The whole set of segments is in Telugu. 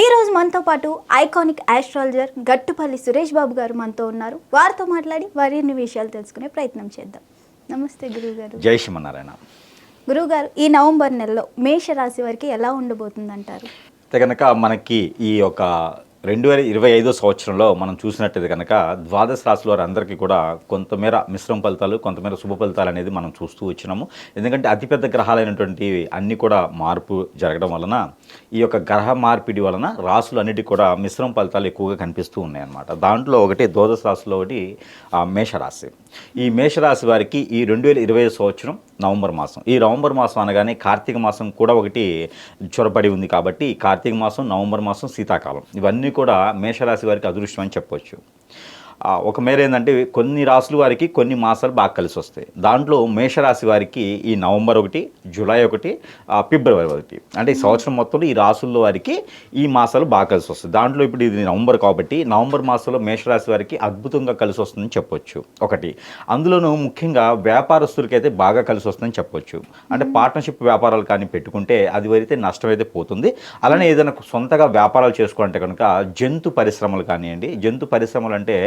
ఈ రోజు మనతో పాటు ఐకానిక్ ఆస్ట్రాలజర్ గట్టుపల్లి సురేష్ బాబు గారు మనతో ఉన్నారు. వారితో మాట్లాడి వారిన్ని విషయాలు తెలుసుకునే ప్రయత్నం చేద్దాం. నమస్తే గురువుగారు. జై శ్రీమన్నారాయణ. గురువుగారు, ఈ నవంబర్ నెలలో మేషరాశి వారికి ఎలా ఉండబోతుంది అంటారు? కనుక మనకి ఈ యొక్క 2025 సంవత్సరంలో మనం చూసినట్టయితే కనుక ద్వాదశ రాశుల వారు అందరికీ కూడా కొంతమేర మిశ్రమ ఫలితాలు, కొంతమేర శుభ ఫలితాలు అనేది మనం చూస్తూ వచ్చినాము. ఎందుకంటే అతిపెద్ద గ్రహాలైనటువంటి అన్నీ కూడా మార్పు జరగడం వలన ఈ యొక్క గ్రహ మార్పిడి వలన రాశులు అన్నిటికీ కూడా మిశ్రమ ఫలితాలు ఎక్కువగా కనిపిస్తూ ఉన్నాయన్నమాట. దాంట్లో ఒకటి ద్వాదశ రాశిలో ఒకటి మేషరాశి. ఈ మేషరాశి వారికి ఈ 2025 సంవత్సరం నవంబర్ మాసం, ఈ నవంబర్ మాసం అనగానే కార్తీక మాసం కూడా ఒకటి చొరబడి ఉంది కాబట్టి కార్తీక మాసం, నవంబర్ మాసం, శీతాకాలం ఇవన్నీ కూడా మేషరాశి వారికి అదృష్టం అని చెప్పవచ్చు. ఒక మేర ఏంటంటే కొన్ని రాశుల వారికి కొన్ని మాసాలు బాగా కలిసి వస్తాయి. దాంట్లో మేషరాశి వారికి ఈ నవంబర్ ఒకటి, జూలై ఒకటి, ఫిబ్రవరి ఒకటి, అంటే ఈ సంవత్సరం మొత్తంలో ఈ రాశుల్లో వారికి ఈ మాసాలు బాగా కలిసి వస్తాయి. దాంట్లో ఇప్పుడు ఇది నవంబర్ కాబట్టి నవంబర్ మాసంలో మేషరాశి వారికి అద్భుతంగా కలిసి వస్తుందని చెప్పొచ్చు. ఒకటి అందులోనూ ముఖ్యంగా వ్యాపారస్తులకైతే బాగా కలిసి వస్తుందని చెప్పొచ్చు. అంటే పార్ట్నర్షిప్ వ్యాపారాలు కానీ పెట్టుకుంటే అది అయితే నష్టం అయితే పోతుంది. అలానే ఏదైనా సొంతగా వ్యాపారాలు చేసుకోవాలంటే కనుక జంతు పరిశ్రమలు కానివ్వండి. జంతు పరిశ్రమలు అంటే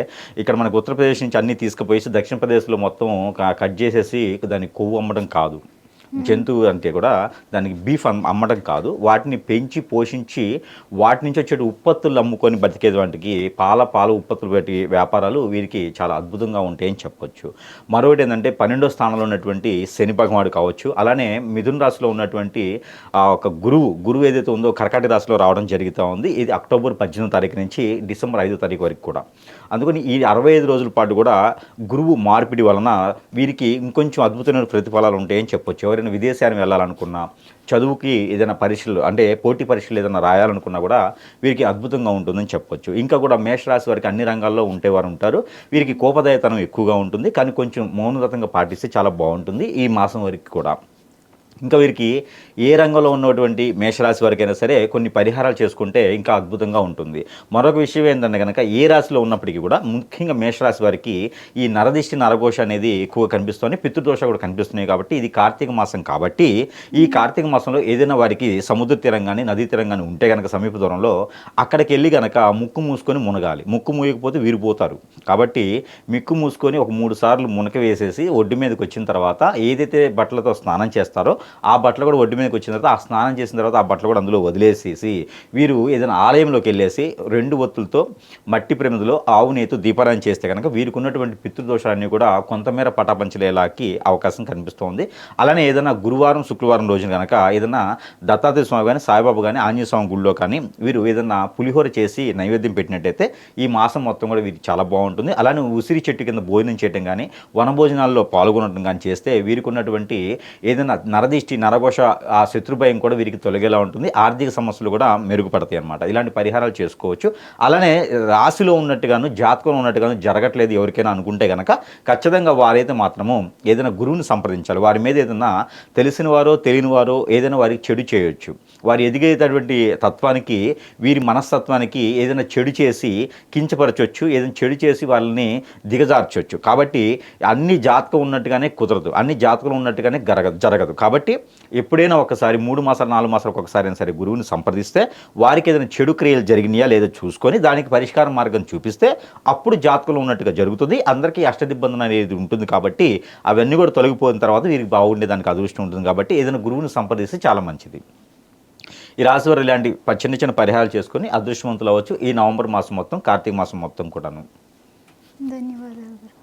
ఇక్కడ మనకు ఉత్తరప్రదేశ్ నుంచి అన్నీ తీసుకుపోయి దక్షిణ ప్రదేశ్లో మొత్తం కట్ చేసేసి దానికి కొవ్వు అమ్మడం కాదు. జంతువు అంటే కూడా దానికి బీఫ్ అమ్మడం కాదు, వాటిని పెంచి పోషించి వాటి నుంచి వచ్చే ఉత్పత్తులు అమ్ముకొని బతికేది వాటికి పాల ఉత్పత్తులు పెట్టి వ్యాపారాలు వీరికి చాలా అద్భుతంగా ఉంటాయని చెప్పొచ్చు. మరొకటి ఏంటంటే 12వ స్థానంలో ఉన్నటువంటి శని భగవానుడు కావచ్చు, అలానే మిథున రాశిలో ఉన్నటువంటి ఒక గురువు ఏదైతే ఉందో కర్కాటక రాశిలో రావడం జరుగుతూ ఉంది. ఇది అక్టోబర్ 18వ తారీఖు నుంచి డిసెంబర్ 5వ తారీఖు వరకు కూడా. అందుకని ఈ 65 రోజుల పాటు కూడా గురువు మార్పిడి వలన వీరికి ఇంకొంచెం అద్భుతమైన ప్రతిఫలాలు ఉంటాయని చెప్పొచ్చు. ఎవరైనా విదేశానికి వెళ్ళాలనుకున్నా, చదువుకి ఏదైనా పరీక్షలు అంటే పోటీ పరీక్షలు ఏదైనా రాయాలనుకున్నా కూడా వీరికి అద్భుతంగా ఉంటుందని చెప్పొచ్చు. ఇంకా కూడా మేషరాశి వారికి అన్ని రంగాల్లో ఉంటేవారు ఉంటారు. వీరికి కోపదయతనం ఎక్కువగా ఉంటుంది, కానీ కొంచెం మౌనవ్రతంగా పాటిస్తే చాలా బాగుంటుంది ఈ మాసం వరకు కూడా. ఇంకా వీరికి ఏ రంగంలో ఉన్నటువంటి మేషరాశి వారికైనా సరే కొన్ని పరిహారాలు చేసుకుంటే ఇంకా అద్భుతంగా ఉంటుంది. మరొక విషయం ఏంటంటే కనుక ఏ రాశిలో ఉన్నప్పటికీ కూడా ముఖ్యంగా మేషరాశి వారికి ఈ నరదిష్టి నరఘోష అనేది ఎక్కువ కనిపిస్తుంది, పితృదోష కూడా కనిపిస్తున్నాయి. కాబట్టి ఇది కార్తీక మాసం కాబట్టి ఈ కార్తీక మాసంలో ఏదైనా వారికి సముద్ర తీరం కానీ నదీ తీరం కానీ ఉంటే కనుక సమీప దూరంలో అక్కడికి వెళ్ళి కనుక ముక్కు మూసుకొని మునగాలి. ముక్కు మూయకపోతే వీరిపోతారు. కాబట్టి ముక్కు మూసుకొని ఒక 3 సార్లు మునక వేసేసి ఒడ్డు మీదకి వచ్చిన తర్వాత ఏదైతే బట్టలతో స్నానం చేస్తారో ఆ బట్టలు కూడా ఒడ్డు మీదకి వచ్చిన తర్వాత ఆ స్నానం చేసిన తర్వాత ఆ బట్టలు కూడా అందులో వదిలేసేసి వీరు ఏదైనా ఆలయంలోకి వెళ్ళేసి 2 ఒత్తులతో మట్టి ప్రమిదలో ఆవు నేతితో దీపారాయణ చేస్తే కనుక వీరికి ఉన్నటువంటి పితృదోషాలన్నీ కూడా కొంతమేర పటాపంచలేలాకి అవకాశం కనిపిస్తుంది. అలానే ఏదైనా గురువారం, శుక్రవారం రోజున కనుక ఏదైనా దత్తాత్రేయ స్వామి కానీ, సాయిబాబు కానీ, ఆంజనేయ స్వామి గుళ్ళో కానీ వీరు ఏదైనా పులిహోర చేసి నైవేద్యం పెట్టినట్టయితే ఈ మాసం మొత్తం కూడా వీరికి చాలా బాగుంటుంది. అలానే ఉసిరి చెట్టు కింద భోజనం చేయడం కానీ, వనభోజనాల్లో పాల్గొనడం కానీ చేస్తే వీరికి ఉన్నటువంటి ఏదైనా నరదిష్టి నరఘోష ఆ శత్రుభయం కూడా వీరికి తొలగేలా ఉంటుంది. ఆర్థిక సమస్యలు కూడా మెరుగుపడతాయి అన్నమాట. ఇలాంటి పరిహారాలు చేసుకోవచ్చు. అలానే రాశిలో ఉన్నట్టుగాను జాతకంలో ఉన్నట్టుగాను జరగట్లేదు ఎవరికైనా అనుకుంటే కనుక ఖచ్చితంగా వారైతే మాత్రము ఏదైనా గురువుని సంప్రదించాలి. వారి మీద ఏదైనా తెలిసిన వారో తెలియని వారో ఏదైనా వారికి చెడు చేయొచ్చు. వారు ఎదిగేటటువంటి తత్వానికి, వీరి మనస్తత్వానికి ఏదైనా చెడు చేసి కించపరచవచ్చు, ఏదైనా చెడు చేసి వాళ్ళని దిగజార్చవచ్చు. కాబట్టి అన్ని జాతకం ఉన్నట్టుగానే కుదరదు, అన్ని జాతకంలో ఉన్నట్టుగానే జరగదు. కాబట్టి ఎప్పుడైనా ఒకసారి 3 మాసాలు 4 మాసాలకు ఒకసారి అయినా సరే గురువుని సంప్రదిస్తే వారికి ఏదైనా చెడు క్రియలు జరిగినాయా లేదా చూసుకొని దానికి పరిష్కార మార్గం చూపిస్తే అప్పుడు జాతకంలో ఉన్నట్టుగా జరుగుతుంది. అందరికీ అష్టదిబ్బందన అనేది ఉంటుంది కాబట్టి అవన్నీ కూడా తొలగిపోయిన తర్వాత వీరికి బాగుండేదానికి అదృష్టం ఉంటుంది. కాబట్టి ఏదైనా గురువుని సంప్రదిస్తే చాలా మంచిది. ఈ రాశి వారు ఇలాంటి చిన్న పరిహారాలు చేసుకొని అదృష్టవంతులు అవ్వచ్చు ఈ నవంబర్ మాసం మొత్తం, కార్తీక మాసం మొత్తం కూడాను. ధన్యవాదాలు.